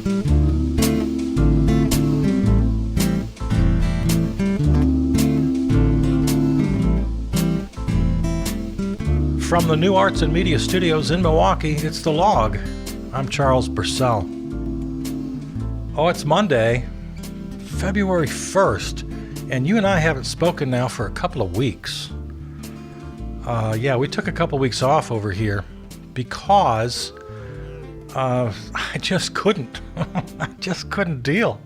From the New Arts and Media Studios in Milwaukee, it's The Log. I'm Charles Bursell. Oh, it's Monday, February 1st, and you and I haven't spoken now for a couple of weeks. We took a couple weeks off over here because I just couldn't. I just couldn't deal.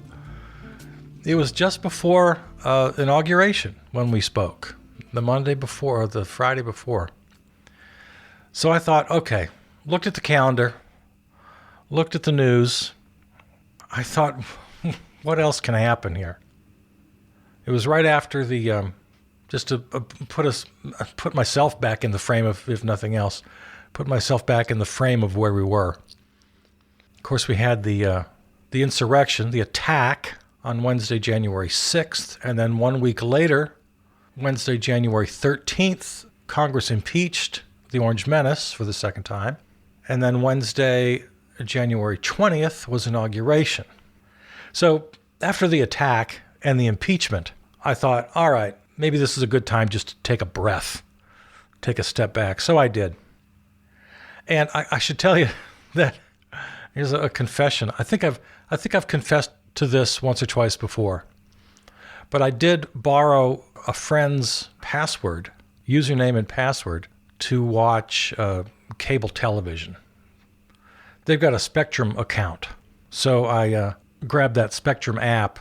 It was just before inauguration when we spoke, the Monday before, or the Friday before. So I thought, okay, looked at the calendar, looked at the news. I thought, what else can happen here? It was right after the, just to put myself back in the frame of, if nothing else, put myself back in the frame of where we were. Of course, we had the insurrection, the attack on Wednesday, January 6th, and then 1 week later, Wednesday, January 13th, Congress impeached the Orange Menace for the second time. And then Wednesday, January 20th was inauguration. So after the attack and the impeachment, I thought, all right, maybe this is a good time just to take a breath, take a step back. So I did. And I should tell you that here's a confession. I think I've confessed to this once or twice before, but I did borrow a friend's password, username and password, to watch cable television. They've got a Spectrum account. So I grabbed that Spectrum app,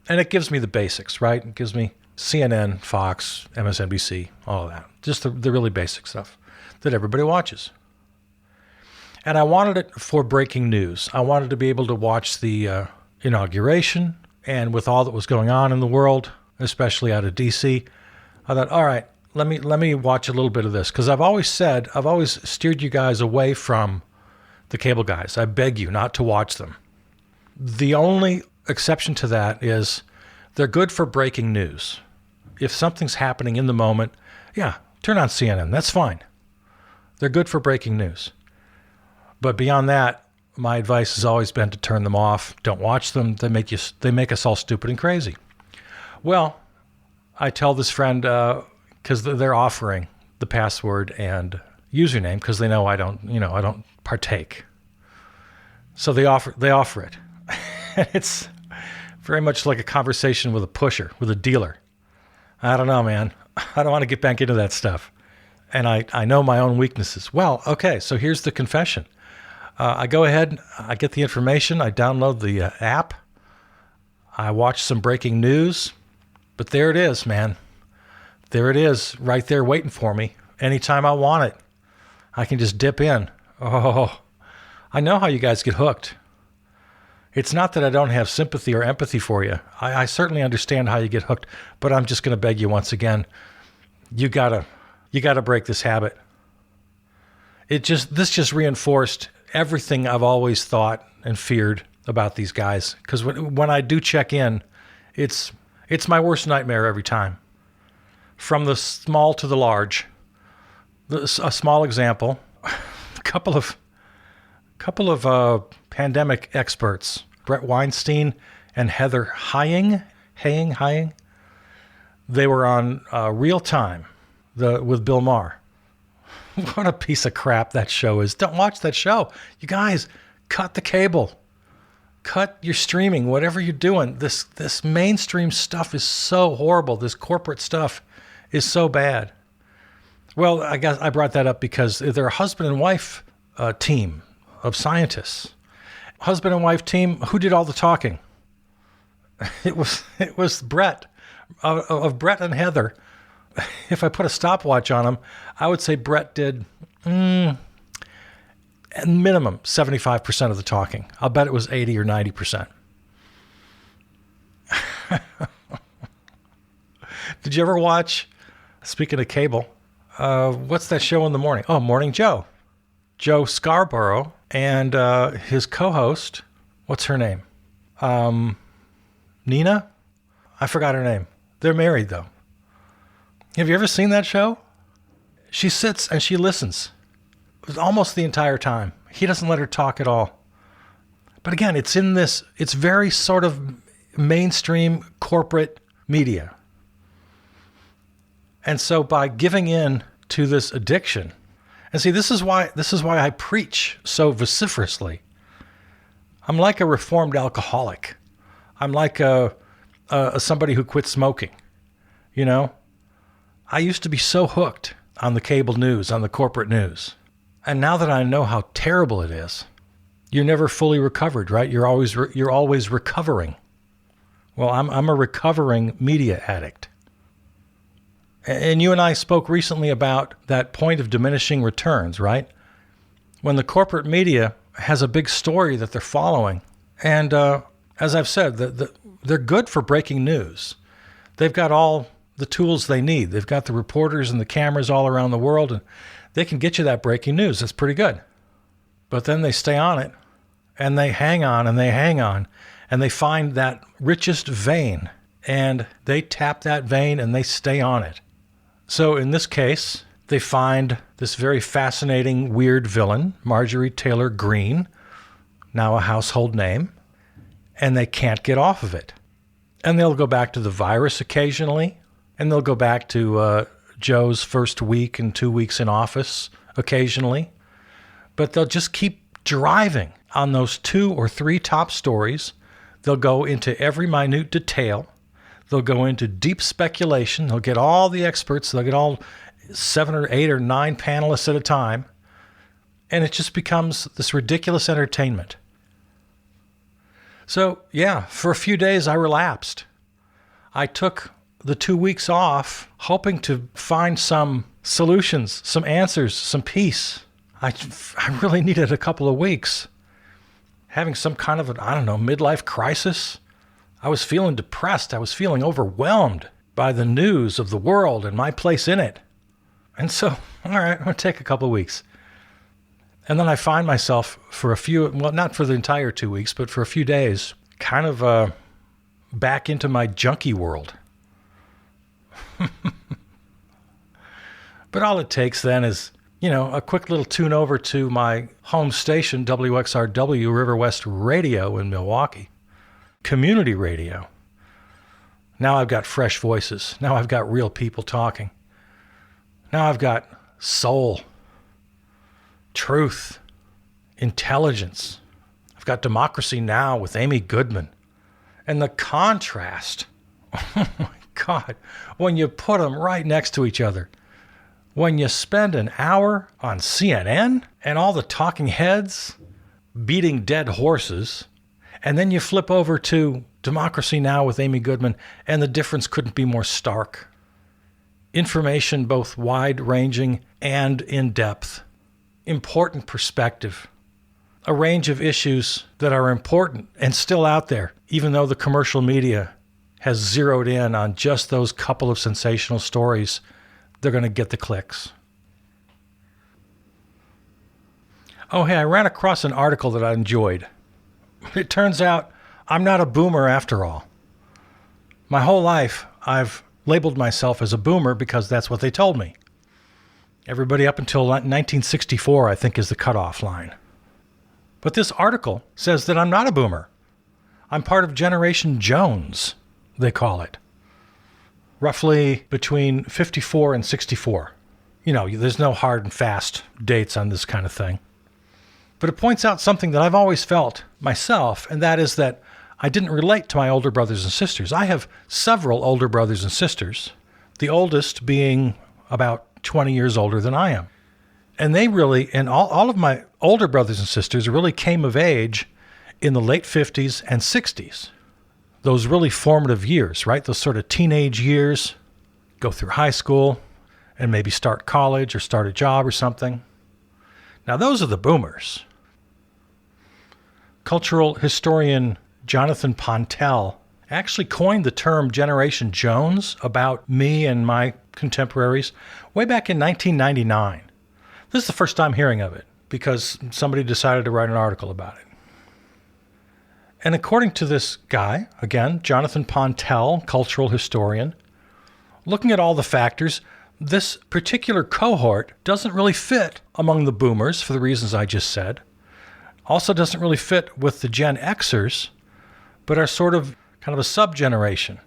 and it gives me the basics, right? It gives me CNN, Fox, MSNBC, all of that. Just the really basic stuff that everybody watches. And I wanted it for breaking news. I wanted to be able to watch the inauguration, and with all that was going on in the world, especially out of D.C., I thought, all right, let me watch a little bit of this, because I've always steered you guys away from the cable guys. I beg you not to watch them. The only exception to that is they're good for breaking news. If something's happening in the moment, yeah, turn on CNN. That's fine. They're good for breaking news. But beyond that, my advice has always been to turn them off. Don't watch them. They make us all stupid and crazy. Well, I tell this friend, because they're offering the password and username because they know I don't partake. So they offer it. It's very much like a conversation with a pusher, with a dealer. I don't know, man. I don't want to get back into that stuff. And I know my own weaknesses. Well, okay, so here's the confession. I go ahead, I get the information, I download the app, I watch some breaking news, but there it is, man. There it is, right there waiting for me. Anytime I want it, I can just dip in. Oh, I know how you guys get hooked. It's not that I don't have sympathy or empathy for you. I certainly understand how you get hooked, but I'm just going to beg you once again, you gotta break this habit. This just reinforced everything I've always thought and feared about these guys. Because when I do check in, it's my worst nightmare every time. From the small to the large. A small example, a couple of pandemic experts, Brett Weinstein and Heather Heying, they were on Real Time with Bill Maher. What a piece of crap that show is. Don't watch that show. You guys, cut the cable. Cut your streaming, whatever you're doing. This mainstream stuff is so horrible. This corporate stuff is so bad. Well, I guess I brought that up because they're a husband and wife team of scientists. Husband and wife team, who did all the talking? It was Brett, of Brett and Heather. If I put a stopwatch on them, I would say Brett did at minimum 75% of the talking. I'll bet it was 80 or 90%. Did you ever watch, speaking of cable, what's that show in the morning? Oh, Morning Joe. Joe Scarborough and his co-host, what's her name? Nina? I forgot her name. They're married, though. Have you ever seen that show? She sits and she listens almost the entire time. He doesn't let her talk at all. But again, it's very sort of mainstream corporate media. And so by giving in to this addiction, and see, this is why I preach so vociferously. I'm like a reformed alcoholic. I'm like somebody who quit smoking. You know, I used to be so hooked on the cable news, on the corporate news. And now that I know how terrible it is, you're never fully recovered, right? You're always recovering. Well, I'm a recovering media addict. And you and I spoke recently about that point of diminishing returns, right? When the corporate media has a big story that they're following, and as I've said, they're good for breaking news. They've got all the tools they need. They've got the reporters and the cameras all around the world, and they can get you that breaking news. That's pretty good. But then they stay on it, and they hang on, and they hang on, and they find that richest vein, and they tap that vein, and they stay on it. So in this case, they find this very fascinating, weird villain, Marjorie Taylor Greene, now a household name, and they can't get off of it. And they'll go back to the virus occasionally, and they'll go back to Joe's first week and 2 weeks in office occasionally. But they'll just keep driving on those 2 or 3 top stories. They'll go into every minute detail. They'll go into deep speculation. They'll get all the experts. They'll get all 7 or 8 or 9 panelists at a time. And it just becomes this ridiculous entertainment. So, yeah, for a few days I relapsed. I took the 2 weeks off, hoping to find some solutions, some answers, some peace. I really needed a couple of weeks. Having some kind of midlife crisis. I was feeling depressed. I was feeling overwhelmed by the news of the world and my place in it. And so, all right, I'm going to take a couple of weeks. And then I find myself for a few, well, not for the entire 2 weeks, but for a few days, kind of back into my junkie world. But all it takes then is, a quick little tune over to my home station, WXRW River West Radio in Milwaukee. Community radio. Now I've got fresh voices. Now I've got real people talking. Now I've got soul, truth, intelligence. I've got Democracy Now! With Amy Goodman. And the contrast, oh my God, when you put them right next to each other. When you spend an hour on CNN and all the talking heads beating dead horses, and then you flip over to Democracy Now! With Amy Goodman, and the difference couldn't be more stark. Information both wide-ranging and in-depth. Important perspective. A range of issues that are important and still out there, even though the commercial media has zeroed in on just those couple of sensational stories. They're going to get the clicks. Oh, hey, I ran across an article that I enjoyed. It turns out I'm not a boomer after all. My whole life, I've labeled myself as a boomer because that's what they told me. Everybody up until 1964, I think, is the cutoff line. But this article says that I'm not a boomer. I'm part of Generation Jones, they call it. Roughly between 54 and 64. There's no hard and fast dates on this kind of thing. But it points out something that I've always felt myself, and that is that I didn't relate to my older brothers and sisters. I have several older brothers and sisters, the oldest being about 20 years older than I am. And they really, and all of my older brothers and sisters really came of age in the late 50s and 60s. Those really formative years, right? Those sort of teenage years, go through high school and maybe start college or start a job or something. Now, those are the boomers. Cultural historian Jonathan Pontel actually coined the term Generation Jones about me and my contemporaries way back in 1999. This is the first time hearing of it because somebody decided to write an article about it. And according to this guy, again, Jonathan Pontel, cultural historian, looking at all the factors, this particular cohort doesn't really fit among the boomers for the reasons I just said. Also doesn't really fit with the Gen Xers, but are sort of kind of a sub-generation.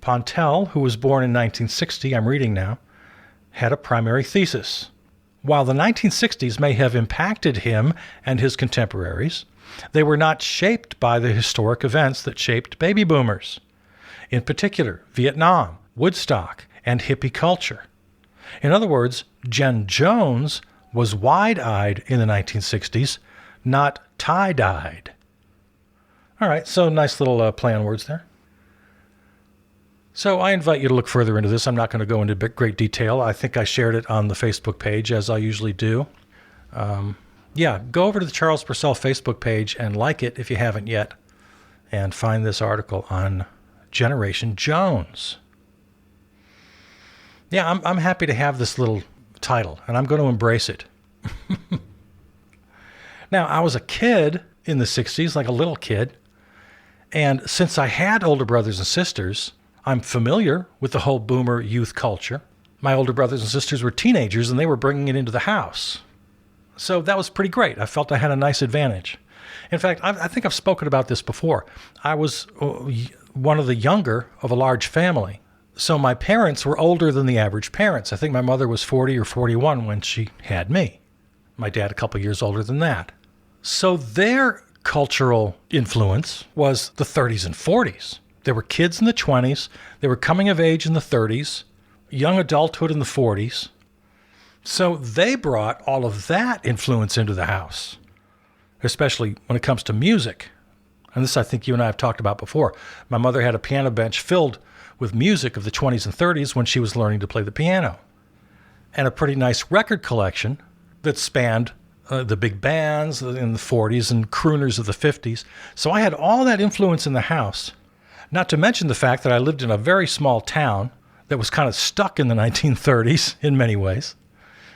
Pontel, who was born in 1960, I'm reading now, had a primary thesis. While the 1960s may have impacted him and his contemporaries, they were not shaped by the historic events that shaped baby boomers. In particular, Vietnam, Woodstock, and hippie culture. In other words, Jen Jones was wide-eyed in the 1960s, not tie-dyed. All right, so nice little play on words there. So I invite you to look further into this. I'm not going to go into great detail. I think I shared it on the Facebook page, as I usually do. Go over to the Charles Purcell Facebook page and like it if you haven't yet, and find this article on Generation Jones. Yeah, I'm happy to have this little title, and I'm going to embrace it. Now, I was a kid in the 60s, like a little kid, and since I had older brothers and sisters, I'm familiar with the whole boomer youth culture. My older brothers and sisters were teenagers, and they were bringing it into the house. So that was pretty great. I felt I had a nice advantage. In fact, I think I've spoken about this before. I was one of the younger of a large family. So my parents were older than the average parents. I think my mother was 40 or 41 when she had me. My dad a couple years older than that. So their cultural influence was the 30s and 40s. There were kids in the 20s. They were coming of age in the 30s, young adulthood in the 40s. So they brought all of that influence into the house, especially when it comes to music. And this I think you and I have talked about before. My mother had a piano bench filled with music of the 20s and 30s when she was learning to play the piano, and a pretty nice record collection that spanned the big bands in the 40s and crooners of the 50s. So I had all that influence in the house, not to mention the fact that I lived in a very small town that was kind of stuck in the 1930s in many ways.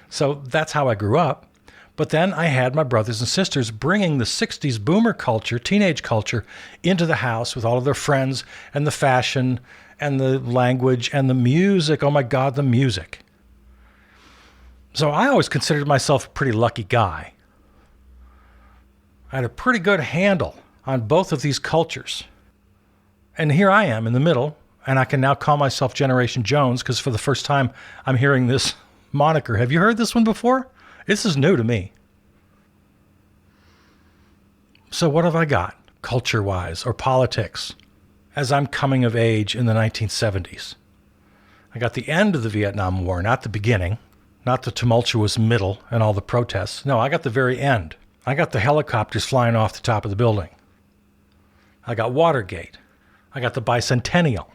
So that's how I grew up. But then I had my brothers and sisters bringing the 60s boomer culture, teenage culture, into the house with all of their friends and the fashion and the language and the music. Oh my God, the music. So I always considered myself a pretty lucky guy. I had a pretty good handle on both of these cultures. And here I am in the middle, and I can now call myself Generation Jones because for the first time I'm hearing this moniker. Have you heard this one before? This is new to me. So what have I got, culture-wise or politics, as I'm coming of age in the 1970s? I got the end of the Vietnam War, not the beginning, not the tumultuous middle and all the protests. No, I got the very end. I got the helicopters flying off the top of the building. I got Watergate. I got the bicentennial.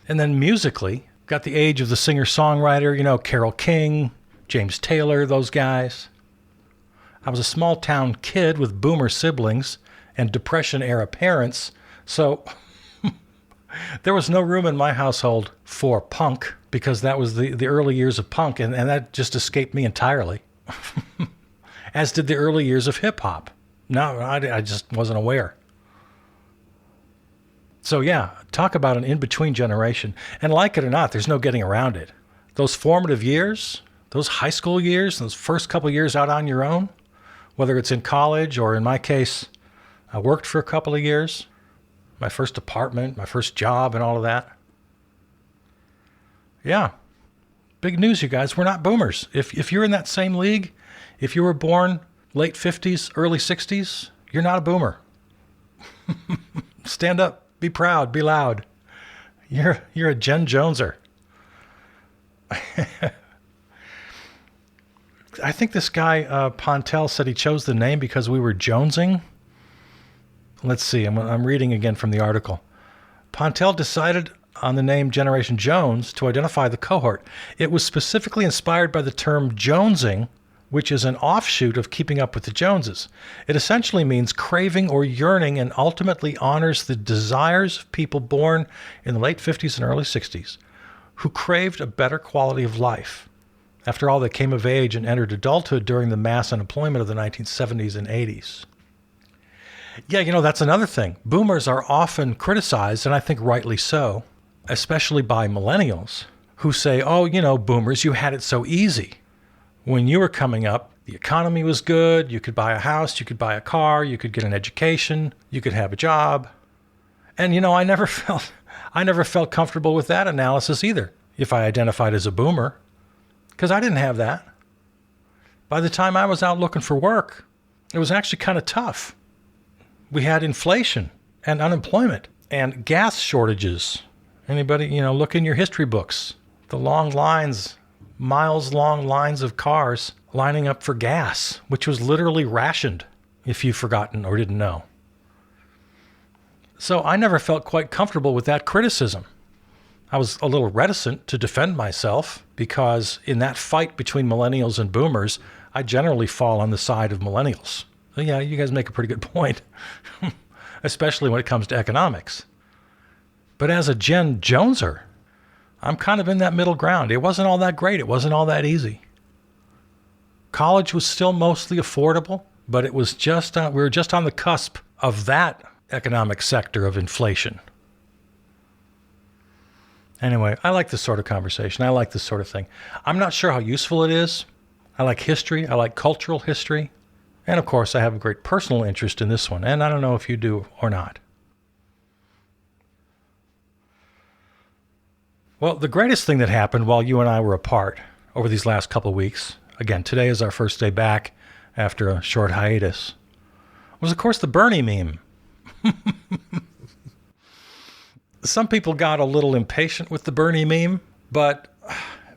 And then musically, got the age of the singer-songwriter, Carole King, James Taylor, those guys. I was a small-town kid with boomer siblings and Depression-era parents, so there was no room in my household for punk because that was the early years of punk, and that just escaped me entirely, as did the early years of hip-hop. No, I just wasn't aware. So yeah, talk about an in-between generation. And like it or not, there's no getting around it. Those formative years, those high school years, those first couple years out on your own, whether it's in college or in my case, I worked for a couple of years, my first apartment, my first job and all of that. Yeah, big news, you guys. We're not boomers. If you're in that same league, if you were born late 50s, early 60s, you're not a boomer. Stand up. Be proud, be loud. You're a Jen Joneser. I think this guy, Pontel, said he chose the name because we were jonesing. Let's see, I'm reading again from the article. Pontel decided on the name Generation Jones to identify the cohort. It was specifically inspired by the term jonesing, which is an offshoot of keeping up with the Joneses. It essentially means craving or yearning and ultimately honors the desires of people born in the late 50s and early 60s who craved a better quality of life. After all, they came of age and entered adulthood during the mass unemployment of the 1970s and 80s. Yeah, that's another thing. Boomers are often criticized, and I think rightly so, especially by millennials, who say, oh, boomers, you had it so easy. When you were coming up, The economy was good. You could buy a house. You could buy a car. You could get an education. You could have a job. And, I never felt comfortable with that analysis either, if I identified as a boomer, because I didn't have that. By the time I was out looking for work, it was actually kind of tough. We had inflation and unemployment and gas shortages. Anybody, look in your history books. The long lines, miles-long lines of cars lining up for gas, which was literally rationed, if you've forgotten or didn't know. So I never felt quite comfortable with that criticism. I was a little reticent to defend myself because in that fight between millennials and boomers, I generally fall on the side of millennials. So yeah, you guys make a pretty good point, especially when it comes to economics. But as a Gen Joneser, I'm kind of in that middle ground. It wasn't all that great. It wasn't all that easy. College was still mostly affordable, but it was we were just on the cusp of that economic sector of inflation. Anyway, I like this sort of conversation. I like this sort of thing. I'm not sure how useful it is. I like history. I like cultural history. And of course, I have a great personal interest in this one. And I don't know if you do or not. Well, the greatest thing that happened while you and I were apart over these last couple of weeks, again, today is our first day back after a short hiatus, was of course the Bernie meme. Some people got a little impatient with the Bernie meme, but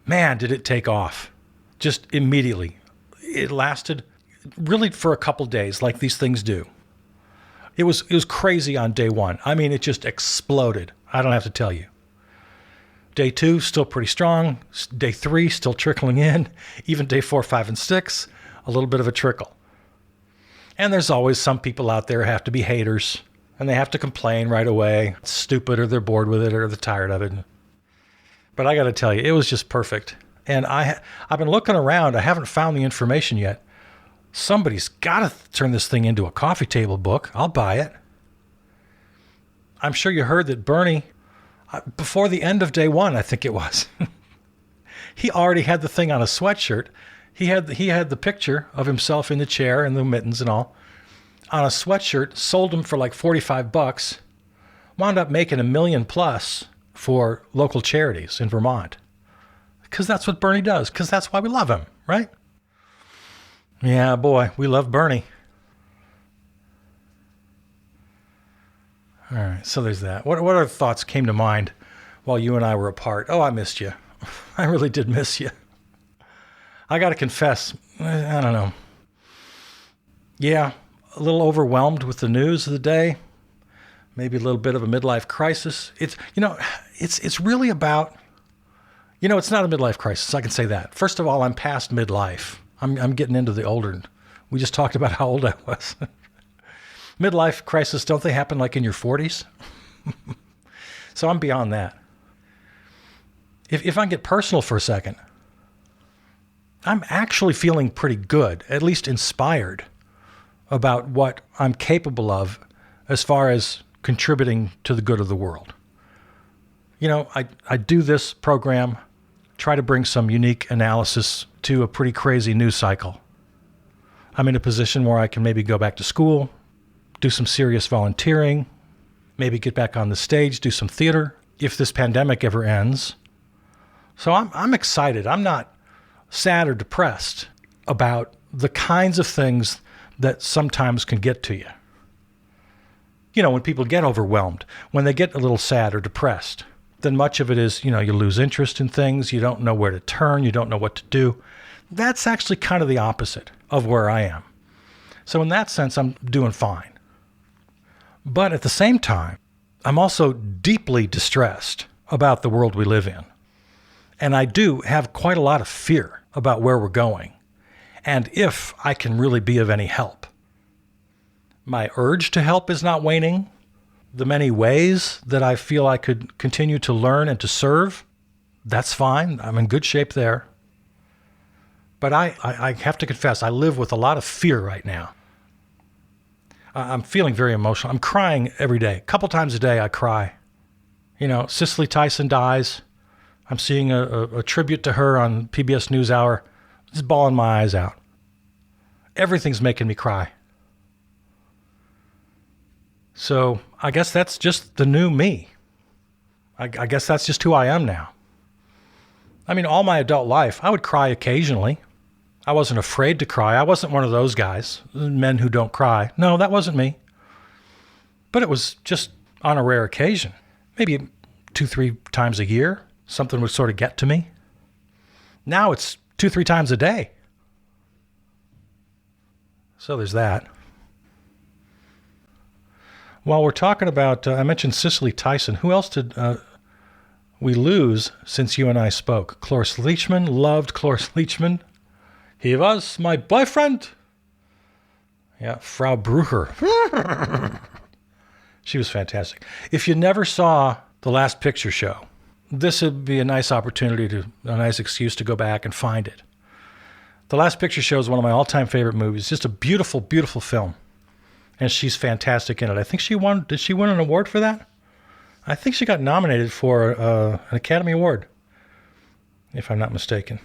man, did it take off. Just immediately. It lasted really for a couple days, like these things do. It was crazy on day one. I mean, it just exploded. I don't have to tell you. Day 2, still pretty strong. Day 3, still trickling in. Even day 4, 5, and 6, a little bit of a trickle. And there's always some people out there who have to be haters, and they have to complain right away. It's stupid, or they're bored with it, or they're tired of it. But I got to tell you, it was just perfect. And I've been looking around. I haven't found the information yet. Somebody's got to turn this thing into a coffee table book. I'll buy it. I'm sure you heard that Bernie, before the end of day 1, I think it was, he already had the thing on a sweatshirt. He had the picture of himself in the chair and the mittens and all on a sweatshirt, sold them for like $45, wound up making $1 million plus for local charities in Vermont. Because that's what Bernie does, because that's why we love him, right? Yeah, boy, we love Bernie. All right, so there's that. What other thoughts came to mind while you and I were apart? Oh, I missed you. I really did miss you. I got to confess, I don't know. Yeah, a little overwhelmed with the news of the day. Maybe a little bit of a midlife crisis. It's really about, it's not a midlife crisis. I can say that. First of all, I'm past midlife. I'm getting into the older. We just talked about how old I was. Midlife crisis, don't they happen like in your 40s? So I'm beyond that. If I can get personal for a second, I'm actually feeling pretty good, at least inspired about what I'm capable of as far as contributing to the good of the world. I do this program, try to bring some unique analysis to a pretty crazy news cycle. I'm in a position where I can maybe go back to school, do some serious volunteering, maybe get back on the stage, do some theater, if this pandemic ever ends. So I'm excited. I'm not sad or depressed about the kinds of things that sometimes can get to you. When people get overwhelmed, when they get a little sad or depressed, then much of it is, you lose interest in things, you don't know where to turn, you don't know what to do. That's actually kind of the opposite of where I am. So in that sense, I'm doing fine. But at the same time, I'm also deeply distressed about the world we live in. And I do have quite a lot of fear about where we're going and if I can really be of any help. My urge to help is not waning. The many ways that I feel I could continue to learn and to serve, that's fine. I'm in good shape there. But I have to confess, I live with a lot of fear right now. I'm feeling very emotional. I'm crying every day. A couple times a day I cry. Cicely Tyson dies. I'm seeing a tribute to her on PBS NewsHour. Just bawling my eyes out. Everything's making me cry. So I guess that's just the new me. I guess that's just who I am now. I mean, all my adult life, I would cry occasionally. I wasn't afraid to cry. I wasn't one of those guys, men who don't cry. No, that wasn't me. But it was just on a rare occasion. Maybe 2-3 times a year, something would sort of get to me. Now it's 2-3 times a day. So there's that. While we're talking about, I mentioned Cicely Tyson. Who else did we lose since you and I spoke? Cloris Leachman. Loved Cloris Leachman. He was my boyfriend. Yeah, Frau Brucher. She was fantastic. If you never saw The Last Picture Show, this would be a nice opportunity, a nice excuse to go back and find it. The Last Picture Show is one of my all-time favorite movies. Just a beautiful, beautiful film. And she's fantastic in it. I think she won. Did she win an award for that? I think she got nominated for an Academy Award, if I'm not mistaken.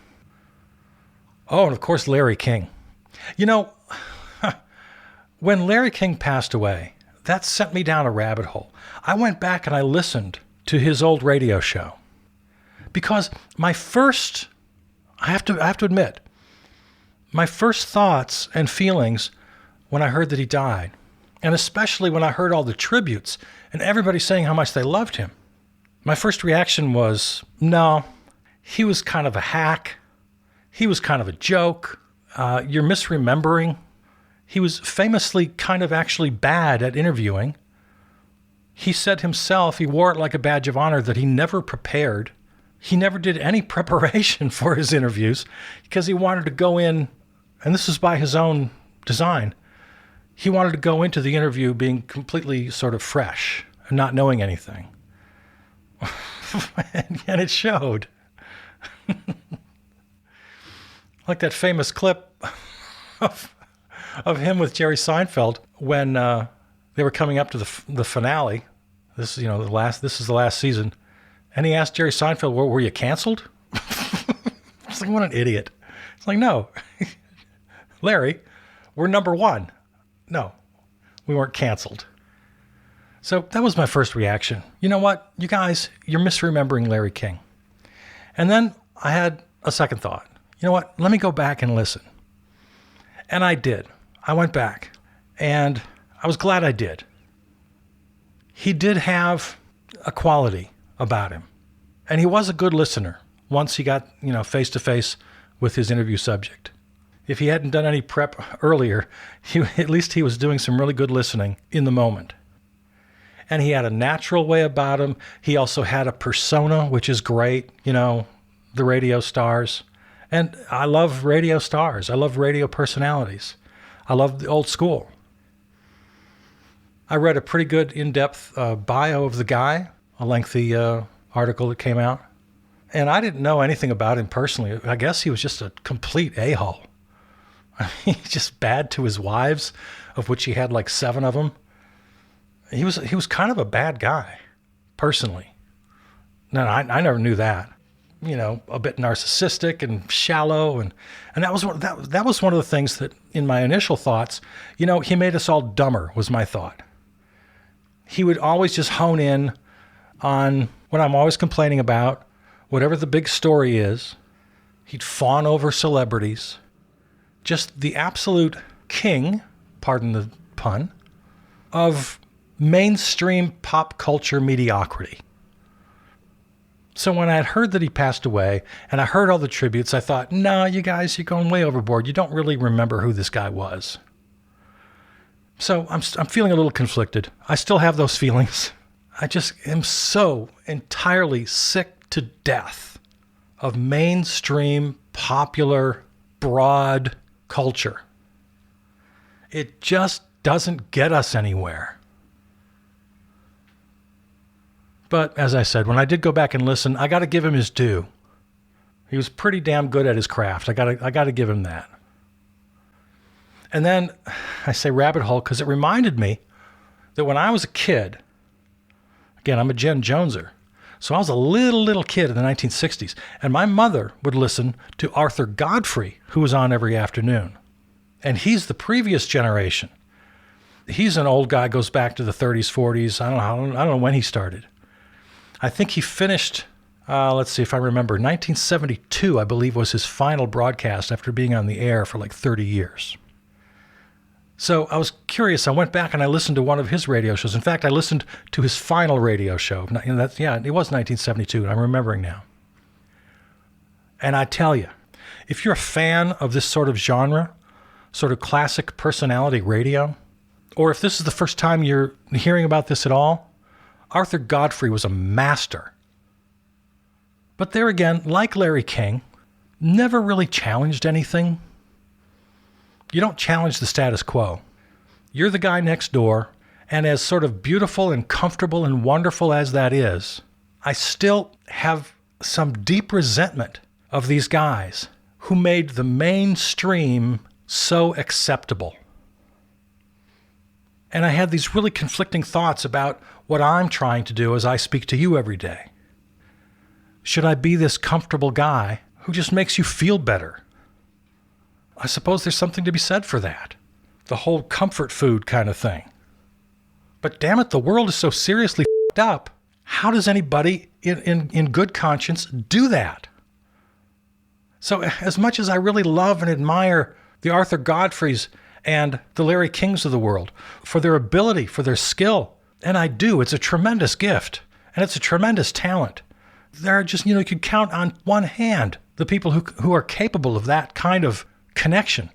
Oh, and of course, Larry King. You know, when Larry King passed away, that sent me down a rabbit hole. I went back and I listened to his old radio show. Because I have to admit, my first thoughts and feelings when I heard that he died, and especially when I heard all the tributes and everybody saying how much they loved him, my first reaction was, no, he was kind of a hack. He was kind of a joke. You're misremembering. He was famously kind of actually bad at interviewing. He said himself, he wore it like a badge of honor, that he never prepared. He never did any preparation for his interviews because he wanted to go in, and this was by his own design, he wanted to go into the interview being completely sort of fresh and not knowing anything. And it showed. Like that famous clip of him with Jerry Seinfeld when they were coming up to the finale. This is the last season, and he asked Jerry Seinfeld, "Were you canceled?" It's like, what an idiot! It's like, no, Larry, we're number one. No, we weren't canceled. So that was my first reaction. You know what, you guys, you're misremembering Larry King. And then I had a second thought. You know what? Let me go back and listen. And I did. I went back, and I was glad I did. He did have a quality about him, and he was a good listener once he got, face to face with his interview subject. If he hadn't done any prep earlier, at least he was doing some really good listening in the moment. And he had a natural way about him. He also had a persona, which is great, the radio stars. And I love radio stars. I love radio personalities. I love the old school. I read a pretty good in-depth bio of the guy, a lengthy article that came out. And I didn't know anything about him personally. I guess he was just a complete a-hole. He's just bad to his wives, of which he had like 7 of them. He was kind of a bad guy, personally. No, I never knew that. A bit narcissistic and shallow, and that was one of the things that, in my initial thoughts, he made us all dumber, was my thought. He would always just hone in on what I'm always complaining about, whatever the big story is. He'd fawn over celebrities. Just the absolute king, pardon the pun, of mainstream pop culture mediocrity. So when I had heard that he passed away, and I heard all the tributes, I thought, no, you guys, you're going way overboard. You don't really remember who this guy was. So I'm feeling a little conflicted. I still have those feelings. I just am so entirely sick to death of mainstream, popular, broad culture. It just doesn't get us anywhere. But as I said, when I did go back and listen, I got to give him his due. He was pretty damn good at his craft. I got to give him that. And then I say rabbit hole because it reminded me that when I was a kid, again, I'm a Gen Joneser, so I was a little kid in the 1960s, and my mother would listen to Arthur Godfrey, who was on every afternoon. And he's the previous generation. He's an old guy, goes back to the 30s, 40s. I don't know when he started. I think he finished, let's see if I remember, 1972, I believe, was his final broadcast after being on the air for like 30 years. So I was curious. I went back and I listened to one of his radio shows. In fact, I listened to his final radio show. It was 1972, and I'm remembering now. And I tell you, if you're a fan of this sort of genre, sort of classic personality radio, or if this is the first time you're hearing about this at all, Arthur Godfrey was a master. But there again, like Larry King, never really challenged anything. You don't challenge the status quo. You're the guy next door, and as sort of beautiful and comfortable and wonderful as that is, I still have some deep resentment of these guys who made the mainstream so acceptable. And I had these really conflicting thoughts about what I'm trying to do as I speak to you every day. Should I be this comfortable guy who just makes you feel better? I suppose there's something to be said for that. The whole comfort food kind of thing. But damn it, the world is so seriously f***ed up. How does anybody in good conscience do that? So as much as I really love and admire the Arthur Godfreys and the Larry Kings of the world for their ability, for their skill, and I do, it's a tremendous gift, and it's a tremendous talent. There are just, you could count on one hand the people who are capable of that kind of connection.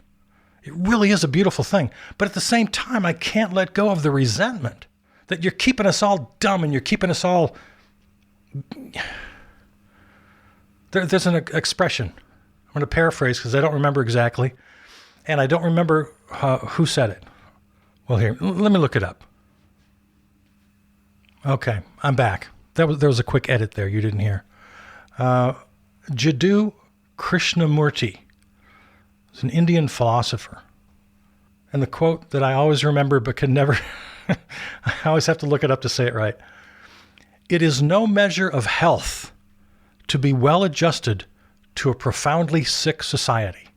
It really is a beautiful thing. But at the same time, I can't let go of the resentment that you're keeping us all dumb and you're keeping us all... There's an expression. I'm going to paraphrase because I don't remember exactly. And I don't remember who said it. Well, here, let me look it up. Okay, I'm back. There was a quick edit there you didn't hear. Jiddu Krishnamurti is an Indian philosopher. And the quote that I always remember but can never... I always have to look it up to say it right. It is no measure of health to be well adjusted to a profoundly sick society.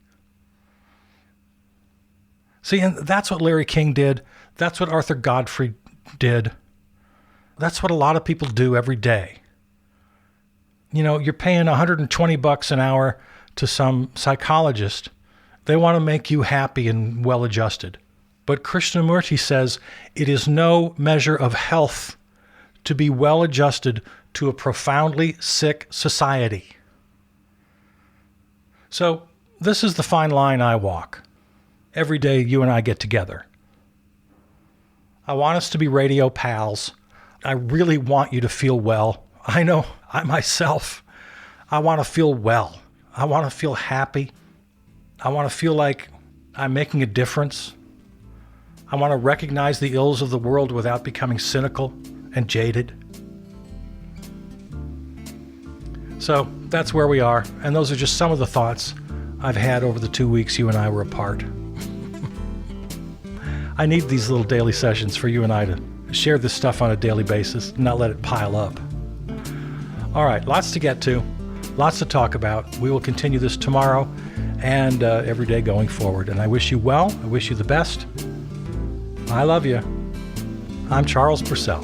See, and that's what Larry King did. That's what Arthur Godfrey did. That's what a lot of people do every day. You're paying $120 an hour to some psychologist. They want to make you happy and well adjusted. But Krishnamurti says it is no measure of health to be well adjusted to a profoundly sick society. So this is the fine line I walk. Every day you and I get together. I want us to be radio pals. I really want you to feel well. I know I myself, I want to feel well. I want to feel happy. I want to feel like I'm making a difference. I want to recognize the ills of the world without becoming cynical and jaded. So that's where we are, and those are just some of the thoughts I've had over the 2 weeks you and I were apart. I need these little daily sessions for you and I to share this stuff on a daily basis, not let it pile up. All right, lots to get to, lots to talk about. We will continue this tomorrow and every day going forward. And I wish you well. I wish you the best. I love you. I'm Charles Purcell.